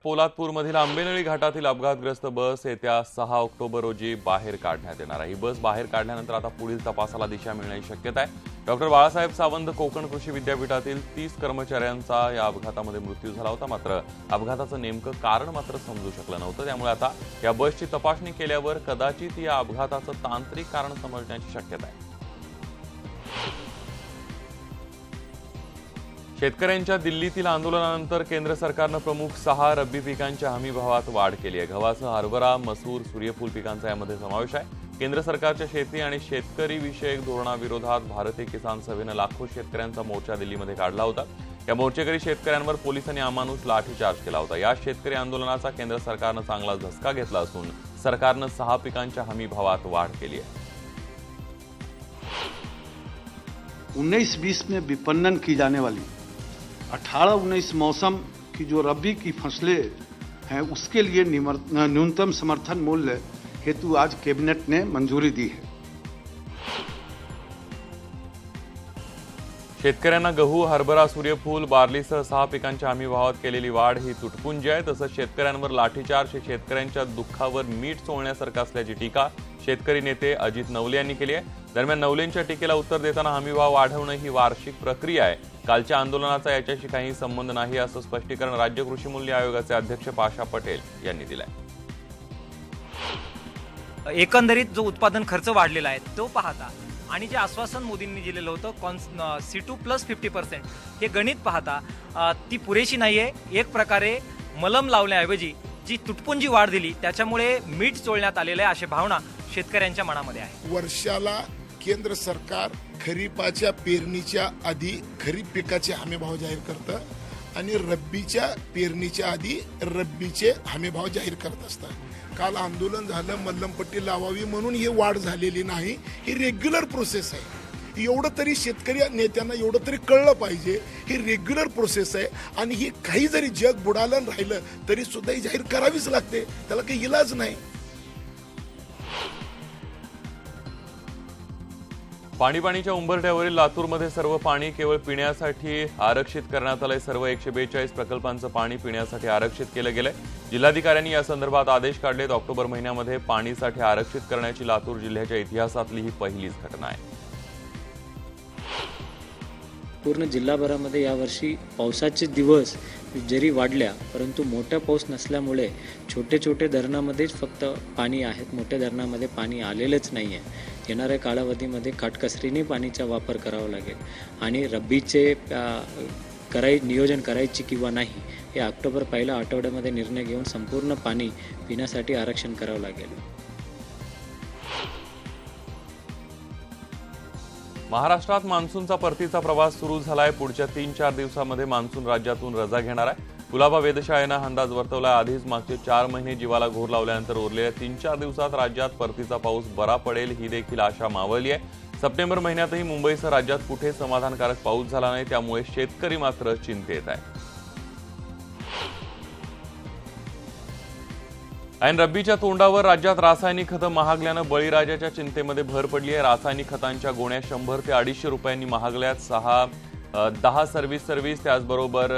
पोलादपूरमधील आंबेनळी घाटातील अपघातग्रस्त बस येत्या 6 ऑक्टोबर रोजी बाहेर काढण्यात येणार आहे। ही बस बाहेर काढल्यानंतर आता पुढील तपासाला दिशा मिळण्याची शक्यता आहे। डॉक्टर बाळासाहेब सावंत कोकण कृषी विद्यापीठातील 30 कर्मचाऱ्यांचा या अपघातामध्ये मृत्यू झाला होता। मात्र अपघाताचं नेमकं कारण मात्र समजू शकलं नव्हतं। त्यामुळे आता या बसची तपासणी केल्यावर कदाचित या अपघाताचं तांत्रिक कारण समजण्याची शक्यता आहे। शेतकऱ्यांच्या दिल्लीतील आंदोलनानंतर केंद्र सरकारनं प्रमुख 6 रब्बी पिकांच्या हमी भावात वाढ केली आहे। गव्हासह हरभरा, मसूर, सूर्यफूल पिकांचा यामध्ये समावेश आहे। केंद्र सरकारच्या शेती आणि शेतकरी विषयक धोरणाविरोधात भारतीय किसान सभेनं लाखो शेतकऱ्यांचा मोर्चा दिल्लीमध्ये काढला होता। या मोर्चेकरी शेतकऱ्यांवर पोलिसांनी अमानुष लाठीचार्ज केला होता। या शेतकरी आंदोलनाचा केंद्र सरकारनं चांगला धसका घेतला असून सरकारनं 6 पिकांच्या हमी भावात वाढ केली आहे। 19-20 में विपणन की जाने वाली 18-19 मौसम की जो रबी की फसलें हैं उसके लिए न्यूनतम समर्थन मूल्य हेतु आज कैबिनेट ने मंजूरी दी है। शेतकऱ्यांना गहू, हरभरा, सूर्यफूल, बार्लीसह 6 पिकांच्या हमी भावात केलेली वाढ ही तुटपुंजी आहे। तसंच शेतकऱ्यांवर लाठीचार्ज हे शेतकऱ्यांच्या दुःखावर मीठ चोळण्यासारखं असल्याची टीका शेतकरी नेते अजित नवले यांनी केली आहे। दरम्यान नवलेंच्या टीकेला उत्तर देताना हमी भाव वाढवणं ही वार्षिक प्रक्रिया आहे, कालच्या आंदोलनाचा याच्याशी काही संबंध नाही असं स्पष्टीकरण राज्य कृषी मूल्य आयोगाचे अध्यक्ष पाशा पटेल यांनी दिलंय। एकंदरीत जो उत्पादन खर्च वाढलेला आहे तो पाहता आणि जे आश्वासन मोदींनी दिलेलं होतं C2 + 50% हे गणित पाहता ती पुरेशी नाहीये। एक प्रकारे मलम लावण्याऐवजी जी तुटपुंजी वाढ दिली त्याच्यामुळे मीठ चोळण्यात आलेलं आहे अशी भावना शेतकऱ्यांच्या मनामध्ये आहे। वर्षाला केंद्र सरकार खरीपाच्या पेरणीच्या आधी खरीप पिकाचे हमी भाव जाहीर करतं आणि रब्बीच्या पेरणीच्या आधी रब्बीचे हमी भाव जाहीर करत असतात। काल आंदोलन झालं, मल्लमपट्टी लावावी म्हणून ही वाढ झालेली नाही, ही रेग्युलर प्रोसेस आहे। एवढं तरी शेतकरी नेत्यांना एवढं तरी कळलं पाहिजे, ही रेग्युलर प्रोसेस आहे आणि ही काही जरी जग बुडालं राहिलं तरी सुद्धा ही जाहीर करावीच लागते, त्याला काही इलाज नाही। पाणीच्या उंबरठ्यावरील लातूरमध्ये सर्व पाणी केवळ पिण्यासाठी आरक्षित करण्यात आलंय। सर्व 142 प्रकल्पांचं पाणी पिण्यासाठी आरक्षित केलं गेलंय। जिल्हाधिकाऱ्यांनी या संदर्भात आदेश काढलेत। ऑक्टोबर महिन्यामध्ये पाणीसाठी आरक्षित करण्याची लातूर जिल्ह्याच्या इतिहासातली ही पहिलीच घटना आहे। पूर्ण जिल्हाभरामध्ये यावर्षी पावसाचे दिवस जरी वाढल्या परंतु मोठा पाऊस नसल्यामुळे छोटे छोटे धरणामध्येच फक्त पाणी आहेत, मोठ्या धरणामध्ये पाणी आलेलंच नाही आहे। येणाऱ्या कालावधीमध्ये काटकसरीने पाणीचा वापर करावा लागेल आणि रब्बीचे नियोजन करायची किंवा नाही हे ऑक्टोबर पहिल्या आठवड्यामध्ये निर्णय घेऊन संपूर्ण पाणी पिण्यासाठी आरक्षण करावं लागेल। महाराष्ट्रात मान्सूनचा परतीचा प्रवास सुरू झालाय। पुढच्या 3-4 दिवसांमध्ये मान्सून राज्यातून रजा घेणार आहे। कुलाबा वेधशाळेनं अंदाज वर्तवला। आधीच मागचे 4 महिने जीवाला घोर लावल्यानंतर उरलेल्या 3-4 दिवसात राज्यात परतीचा पाऊस बरा पडेल ही देखील आशा मावळली आहे। सप्टेंबर महिन्यातही मुंबईसह राज्यात कुठे समाधानकारक पाऊस झाला नाही, त्यामुळे शेतकरी मात्र चिंतेत आहे। ऐन रब्बीच्या तोंडावर राज्यात रासायनिक खतं महागल्यानं बळीराजाच्या चिंतेमध्ये भर पडली आहे। रासायनिक खतांच्या गोण्या 100 ते 250 रुपयांनी महागल्यात। 10 सर्व्हिस त्याचबरोबर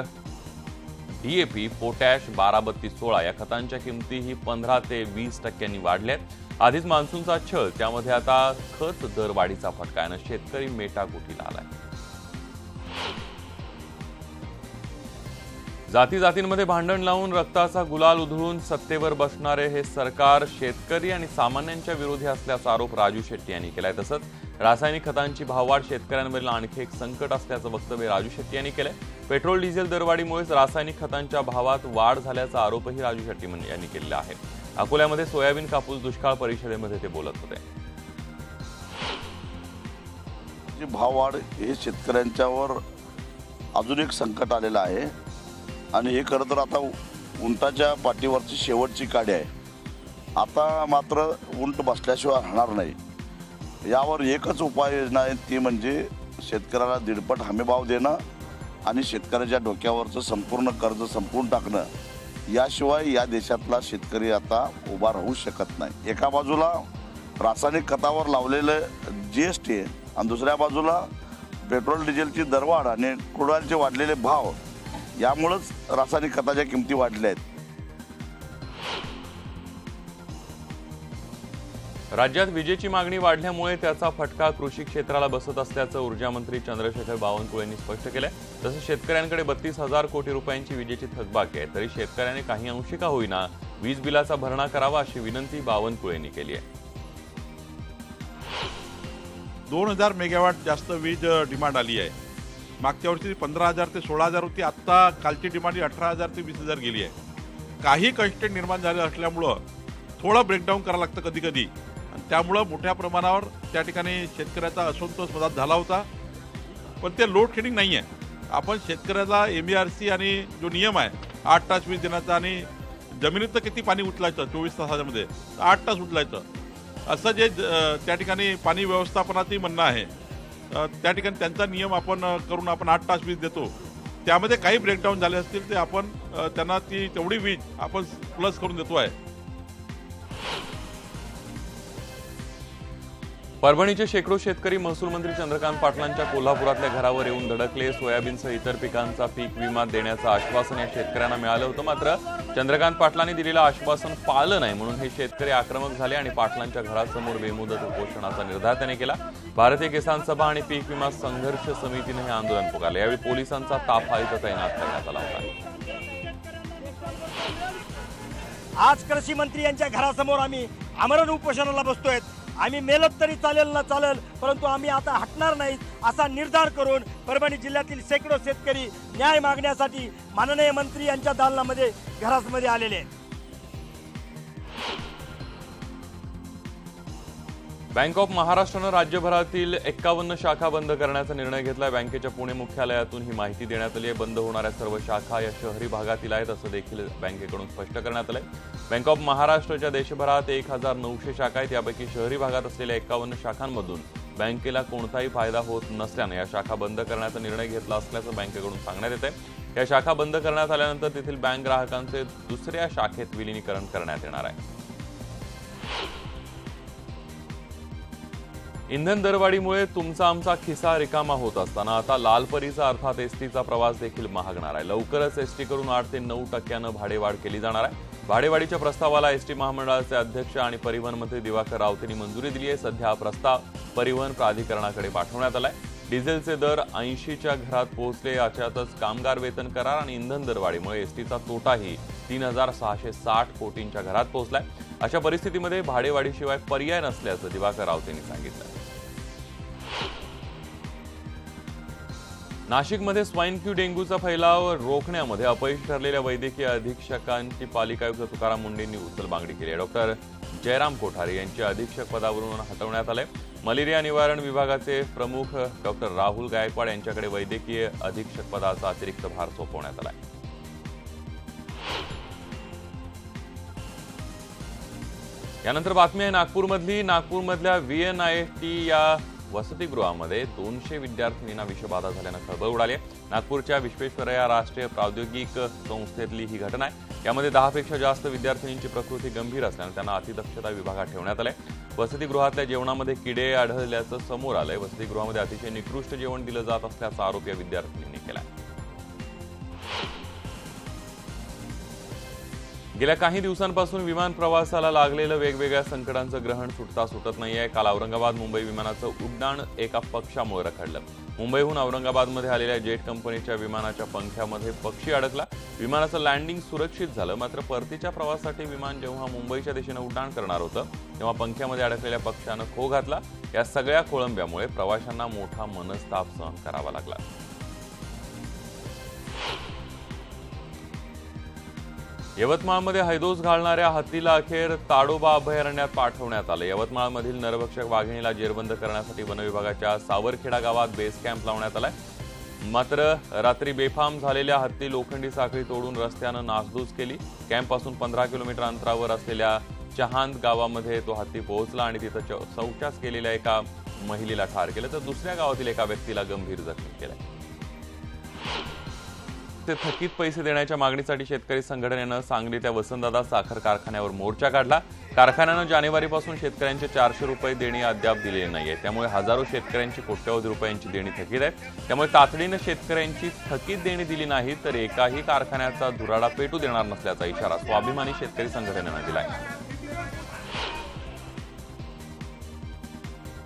DAP, पोटॅश, 12-32-16 या खतांच्या किमतीही 15 ते 20% वाढल्यात। आधीच मान्सूनचा छळ, त्यामध्ये आता खत दर वाढीचा फटका शेतकरी मेटाकुटीला आलाय। जातींमध्ये भांडण लावून रक्ताचा गुलाल उधळून सत्तेवर बसणारे हे सरकार शेतकरी आणि सामान्यांच्या विरोधी असल्याचा आरोप राजू शेट्टी यांनी केलाय। तसंच रासायनिक खतांची भाववाढ शेतकऱ्यांवरील आणखी एक संकट असल्याचं वक्तव्य राजू शेट्टी यांनी केलंय। पेट्रोल डिझेल दरवाढीमुळेच रासायनिक खतांच्या भावात वाढ झाल्याचा आरोपही राजू शेट्टी यांनी केलेला आहे। अकोल्यामध्ये सोयाबीन कापूस दुष्काळ परिषदेमध्ये ते बोलत होते। भाववाढ हे शेतकऱ्यांच्यावर अजून एक संकट आलेलं आहे आणि हे खरं तर आता उंटाच्या पाठीवरची शेवटची काडी आहे। आता मात्र उंट बसल्याशिवाय राहणार नाही। यावर एकच उपाययोजना आहे, ती म्हणजे शेतकऱ्याला 1.5 हमीभाव देणं आणि शेतकऱ्याच्या डोक्यावरचं संपूर्ण कर्ज संपवून टाकणं। याशिवाय या देशातला शेतकरी आता उभा राहू शकत नाही। एका बाजूला रासायनिक खतावर लावलेलं GST आहे आणि दुसऱ्या बाजूला पेट्रोल डिझेलची दरवाढ आणि क्रूड ऑइलचे वाढलेले भाव, यामुळेच रासायनिक खताच्या किमती वाढल्या आहेत। राज्यात विजेची मागणी वाढल्यामुळे त्याचा फटका कृषी क्षेत्राला बसत असल्याचं ऊर्जा मंत्री चंद्रशेखर बावनकुळे यांनी स्पष्ट केलंय। तसंच शेतकऱ्यांकडे 32,000 कोटी रुपयांची विजेची थकबाकी आहे, तरी शेतकऱ्यांनी काही अंशी का होईना वीज बिलाचा भरणा करावा अशी विनंती बावनकुळे यांनी केली आहे। 2000 मेगावॅट जास्त वीज डिमांड आली आहे। मागच्या वर्षी 15,000 ते 16,000 होती, आत्ता कालची डिमांड 18,000 ते 20,000 गेली आहे। काही कन्स्टेंट निर्माण झाले असल्यामुळं थोडं ब्रेकडाऊन करावं लागतं कधी कधी, आणि त्यामुळं मोठ्या प्रमाणावर त्या ठिकाणी शेतकऱ्याचा असंतोष मधात झाला होता। पण ते लोड शेडिंग नाही आहे। आपण शेतकऱ्याला MERC आणि जो नियम आहे 8 तास वीज देण्याचा आणि जमिनीतलं किती पाणी उचलायचं 24 तासामध्ये 8 तास उचलायचं, असं जे त्या ठिकाणी पाणी व्यवस्थापनाचंही म्हणणं आहे, त्या ठिकाणी त्यांचा नियम आपण करून आपण 8 तास वीज देतो। त्यामध्ये काही ब्रेकडाऊन झाले असतील ते आपण त्यांना ती तेवढी वीज आपण प्लस करून देतो आहे। परभणीचे शेकडो शेतकरी महसूल मंत्री चंद्रकांत पाटलांच्या कोल्हापुरातल्या घरावर येऊन धडकले। सोयाबीनसह इतर पिकांचा पीक विमा देण्याचं आश्वासन या शेतकऱ्यांना मिळालं होतं, मात्र चंद्रकांत पाटलांनी दिलेलं आश्वासन पाळलं नाही, म्हणून हे शेतकरी आक्रमक झाले आणि पाटलांच्या घरासमोर बेमुदत उपोषणाचा निर्धार त्यांनी केला। भारतीय किसान सभा आणि पीक विमा संघर्ष समितीने हे आंदोलन पुकारले। यावेळी पोलिसांचा ताफा इथं तैनात करण्यात आला होता। आज कृषी मंत्री यांच्या घरासमोर आम्ही आमरण उपोषणाला बसतोय। आम्ही मेलत तरी चालेल ना चालेल, परंतु आम्ही आता हटणार नाही असा निर्धार करून परभणी जिल्ह्यातील शेकडो शेतकरी न्याय मागण्यासाठी माननीय मंत्री यांच्या दालनामध्ये घरामध्ये आलेले आहेत। बँक ऑफ महाराष्ट्रानं राज्यभरातील 51 शाखा बंद करण्याचा निर्णय घेतलाय। बँकेच्या पुणे मुख्यालयातून ही माहिती देण्यात आली आहे। बंद होणाऱ्या सर्व शाखा या शहरी भागातील आहेत असं देखील बँकेकडून स्पष्ट करण्यात आलंय। बँक ऑफ महाराष्ट्राच्या देशभरात 1900 शाखा आहेत, यापैकी शहरी भागात असलेल्या 51 शाखांमधून बँकेला कोणताही फायदा होत नसल्यानं या शाखा बंद करण्याचा निर्णय घेतला असल्याचं बँकेकडून सांगण्यात येत आहे। या शाखा बंद करण्यात आल्यानंतर तेथील बँक ग्राहकांचे दुसऱ्या शाखेत विलीनीकरण करण्यात येणार आहे। इंधन दरवाढीमुळे तुमचा आमचा खिसा रिकामा होत असताना आता लालपरीचा अर्थात एसटीचा प्रवास देखील महागणार आहे। लवकरच एसटी कडून 8 ते 9% भाडेवाढ केली जाणार आहे। भाडेवाढीच्या प्रस्तावाला एसटी महामंडळाचे अध्यक्ष आणि परिवहन मंत्री दिवाकर रावतेंनी मंजुरी दिली आहे। सध्या हा प्रस्ताव परिवहन प्राधिकरणाकडे पाठवण्यात आलाय। डिझेलचे दर 80च्या घरात पोहोचले, याच्यातच कामगार वेतन करार आणि इंधन दरवाढीमुळे एसटीचा तोटाही 3,660 कोटींच्या घरात पोहोचलाय। अशा परिस्थितीमध्ये भाडेवाढीशिवाय पर्याय नसल्याचं दिवाकर रावतेंनी सांगितलं। नाशिकमध्ये स्वाईन फ्लू डेंग्यूचा फैलाव रोखण्यामध्ये अपयशी ठरलेल्या वैद्यकीय अधीक्षकांची पालिका आयुक्त तुकाराम मुंडेंनी उचलबांगडी केली आहे। डॉक्टर जयराम कोठारे यांचे अधीक्षक पदावरून हटवण्यात आले। मलेरिया निवारण विभागाचे प्रमुख डॉक्टर राहुल गायकवाड यांच्याकडे वैद्यकीय अधीक्षक पदाचा अतिरिक्त भार सोपवण्यात आला आहे। यानंतर बातमी आहे नागपूरमधल्या VNIT या वसतिगृहामध्ये 200 विद्यार्थिनींना विषबाधा झाल्यानं खळबळ उडाली आहे। नागपूरच्या विश्वेश्वरय्या राष्ट्रीय प्रौद्योगिक संस्थेतली ही घटना आहे। यामध्ये 10 पेक्षा जास्त विद्यार्थिनींची प्रकृती गंभीर असल्यानं त्यांना अतिदक्षता विभागात ठेवण्यात आलंय। वसतिगृहातल्या जेवणामध्ये किडे आढळल्याचं समोर आलंय। वसतिगृहामध्ये अतिशय निकृष्ट जेवण दिलं जात असल्याचा आरोप या विद्यार्थिनींनी केलाय। गेल्या काही दिवसांपासून विमान प्रवासाला लागलेलं वेगवेगळ्या संकटांचं ग्रहण सुटत नाहीये। काल औरंगाबाद मुंबई विमानाचं उड्डाण एका पक्षामुळे रखडलं। मुंबईहून औरंगाबादमध्ये आलेल्या जेट कंपनीच्या विमानाच्या पंख्यामध्ये पक्षी अडकला। विमानाचं लँडिंग सुरक्षित झालं, मात्र परतीच्या प्रवासासाठी विमान जेव्हा मुंबईच्या दिशेने उड्डाण करणार होतं तेव्हा पंख्यामध्ये अडकलेल्या पक्ष्यानं खो घातला। या सगळ्या खोळंब्यामुळे प्रवाशांना मोठा मनस्ताप सहन करावा लागला। यवतमाळमध्ये हैदोस घालणाऱ्या हत्तीला अखेर ताडोबा अभयारण्यात पाठवण्यात आले। यवतमाळमधील नरभक्षक वाघिणीला जेरबंद करण्यासाठी वनविभागाच्या सावरखेडा गावात बेस कॅम्प लावण्यात आलाय। मात्र रात्री बेफाम झालेल्या हत्ती लोखंडी साखळी तोडून रस्त्यानं नासधूस केली। कॅम्पपासून 15 किलोमीटर अंतरावर असलेल्या चहांद गावामध्ये तो हत्ती पोहोचला आणि तिथं शौचास केलेल्या एका महिलेला ठार केलं, तर दुसऱ्या गावातील एका व्यक्तीला गंभीर जखमी केलं। थकीत पैसे देण्याच्या मागणीसाठी शेतकरी संघटनेनं सांगलीच्या वसंतदादा साखर कारखान्यावर मोर्चा काढला। कारखान्यानं जानेवारीपासून शेतकऱ्यांचे 400 रुपये देणी अद्याप दिलेली नाहीये। त्यामुळे हजारो शेतकऱ्यांची कोट्यवधी रुपयांची देणी थकीत आहे। त्यामुळे तातडीनं शेतकऱ्यांची थकीत देणी दिली नाही तर एकाही कारखान्याचा धुराडा पेटू देणार नसल्याचा इशारा स्वाभिमानी शेतकरी संघटनेनं दिलाय।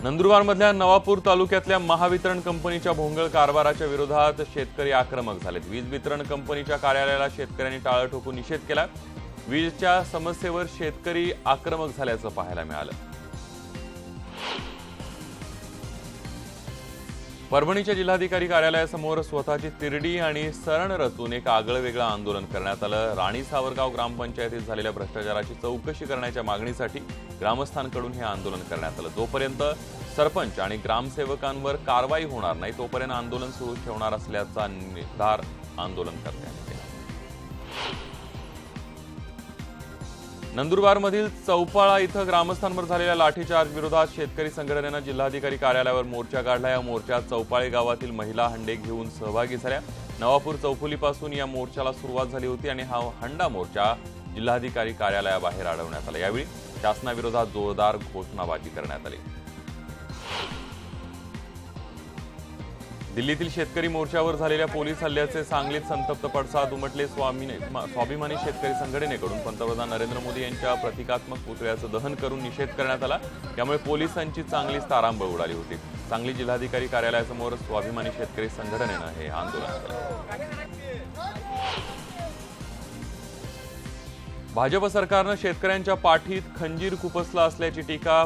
नंदुरबारमधल्या नवापूर तालुक्यातल्या महावितरण कंपनीच्या भोंगळ कारभाराच्या विरोधात शेतकरी आक्रमक झालेत. वीज वितरण कंपनीच्या कार्यालयाला शेतकऱ्यांनी टाळं ठोकून निषेध केला. वीजच्या समस्येवर शेतकरी आक्रमक झाल्याचं पाहायला मिळालं. परभणीच्या जिल्हाधिकारी कार्यालयासमोर स्वतःची तिरडी आणि सरण रचून एक आगळंवेगळं आंदोलन करण्यात आलं. राणी सावरगाव ग्रामपंचायतीत झालेल्या भ्रष्टाचाराची चौकशी करण्याच्या मागणीसाठी ग्रामस्थांकडून हे आंदोलन करण्यात आलं. जोपर्यंत सरपंच आणि ग्रामसेवकांवर कारवाई होणार नाही तोपर्यंत आंदोलन सुरू ठेवणार असल्याचा निर्धार आंदोलनकर्त्यांनी केला. नंदुरबारमधील चौपाळा इथं ग्रामस्थांवर झालेल्या लाठीचार्ज विरोधात शेतकरी संघटनेनं जिल्हाधिकारी कार्यालयावर मोर्चा काढला. या मोर्चात चौपाळे गावातील महिला हंडे घेऊन सहभागी झाल्या. नवापूर चौफुलीपासून या मोर्चाला सुरुवात झाली होती आणि हा हंडा मोर्चा जिल्हाधिकारी कार्यालयाबाहेर अडवण्यात आला. यावेळी शासनाविरोधात जोरदार घोषणाबाजी करण्यात आली. दिल्लीतील शेतकरी मोर्चावर झालेल्या पोलीस हल्ल्याचे सांगलीत संतप्त पडसाद उमटले. स्वाभिमानी शेतकरी संघटनेकडून पंतप्रधान नरेंद्र मोदी यांच्या प्रतिकात्मक पुतळ्याचं दहन करून निषेध करण्यात आला. त्यामुळे पोलिसांची चांगलीच तारांबळ उडाली होती. सांगली जिल्हाधिकारी कार्यालयासमोर स्वाभिमानी शेतकरी संघटनेनं हे आंदोलन केलं. भाजप सरकारनं शेतकऱ्यांच्या पाठीत खंजीर खुपसला असल्याची टीका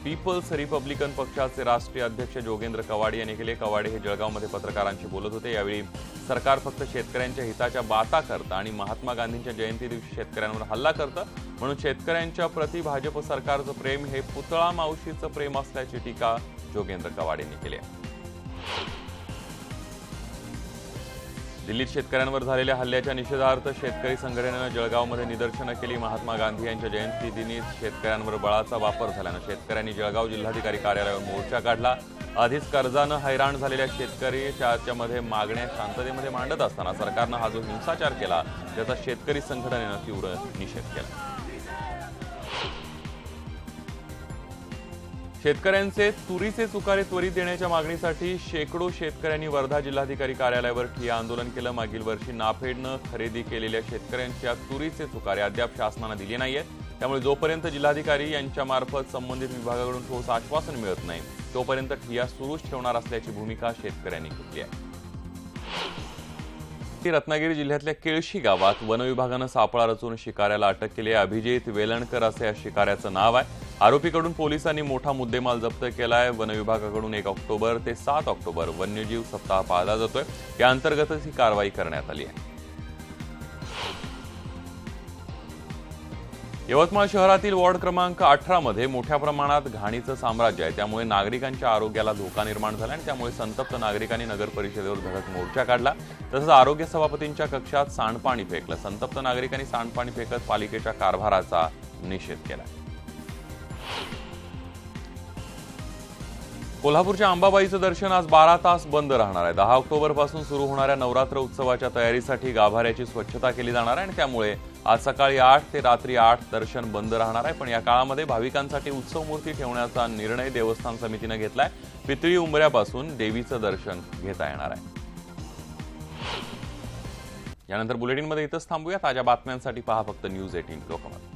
पीपल्स रिपब्लिकन पक्षाचे राष्ट्रीय अध्यक्ष जोगेंद्र कवाडे यांनी केले. कवाडे हे जळगावमध्ये पत्रकारांशी बोलत होते. यावेळी सरकार फक्त शेतकऱ्यांच्या हिताच्या बाता करतं आणि महात्मा गांधींच्या जयंती दिवशी शेतकऱ्यांवर हल्ला करतं, म्हणून शेतकऱ्यांच्या प्रति भाजप सरकारचं प्रेम हे पुतळा मावशीचं प्रेम असल्याची टीका जोगेंद्र कवाडे यांनी केली. दिल्लीत शेतकऱ्यांवर झालेल्या हल्ल्याच्या निषेधार्थ शेतकरी संघटनेनं जळगावमध्ये निदर्शनं केली. महात्मा गांधी यांच्या जयंती दिनी शेतकऱ्यांवर बळाचा वापर झाल्यानं शेतकऱ्यांनी जळगाव जिल्हाधिकारी कार्यालयावर मोर्चा काढला. आधीच कर्जानं हैराण झालेल्या शेतकरी त्याच्यामध्ये मागण्या शांततेमध्ये मांडत असताना सरकारनं हा जो हिंसाचार केला त्याचा शेतकरी संघटनेनं तीव्र निषेध केला. शेतकऱ्यांचे तुरीचे चुकारे त्वरित देण्याच्या मागणीसाठी शेकडो शेतकऱ्यांनी वर्धा जिल्हाधिकारी कार्यालयावर ठिय्या आंदोलन केलं. मागील वर्षी नाफेडनं खरेदी केलेल्या शेतकऱ्यांच्या तुरीचे चुकारे अद्याप शासनानं दिले नाहीयेत. त्यामुळे जोपर्यंत जिल्हाधिकारी यांच्या मार्फत संबंधित विभागाकडून ठोस आश्वासन मिळत नाही तोपर्यंत ठिय्या सुरूच ठेवणार असल्याची भूमिका शेतकऱ्यांनी घेतली आहे. रत्नागिरी जिल्ह्यातल्या केळशी गावात वनविभागानं सापळा रचून शिकाऱ्याला अटक केली आहे. अभिजित वेलणकर असे या शिकाऱ्याचं नाव आहे. आरोपीकडून पोलिसांनी मोठा मुद्देमाल जप्त केलाय. वनविभागाकडून 1 ऑक्टोबर ते 7 ऑक्टोबर वन्यजीव सप्ताह पाळला जातोय. या अंतर्गतच ही कारवाई करण्यात आली आहे. यवतमाळ शहरातील वॉर्ड क्रमांक 18 मध्ये मोठ्या प्रमाणात घाणीचं साम्राज्य आहे. त्यामुळे नागरिकांच्या आरोग्याला धोका निर्माण झाला आणि त्यामुळे संतप्त नागरिकांनी नगर परिषदेवर धडक मोर्चा काढला. तसंच आरोग्य सभापतींच्या कक्षात सांडपाणी फेकलं. संतप्त नागरिकांनी सांडपाणी फेकत पालिकेच्या कारभाराचा निषेध केला. कोल्हापूरच्या अंबाबाईचं दर्शन आज 12 तास बंद राहणार आहे. 10 ऑक्टोबर पासून सुरू होणाऱ्या नवरात्र उत्सवाच्या तयारीसाठी गाभाऱ्याची स्वच्छता केली जाणार आहे आणि त्यामुळे आज सकाळी 8 ते रात्री 8 दर्शन बंद राहणार आहे. पण या काळामध्ये भाविकांसाठी उत्सव मूर्ती ठेवण्याचा निर्णय देवस्थान समितीने घेतलाय. पितळी उंबऱ्यापासून देवीचं दर्शन घेता येणार आहे. यानंतर बुलेटिनमध्ये इथंच थांबूया. ताज्या बातम्यांसाठी पहा फक्त न्यूज 18 लोकमत.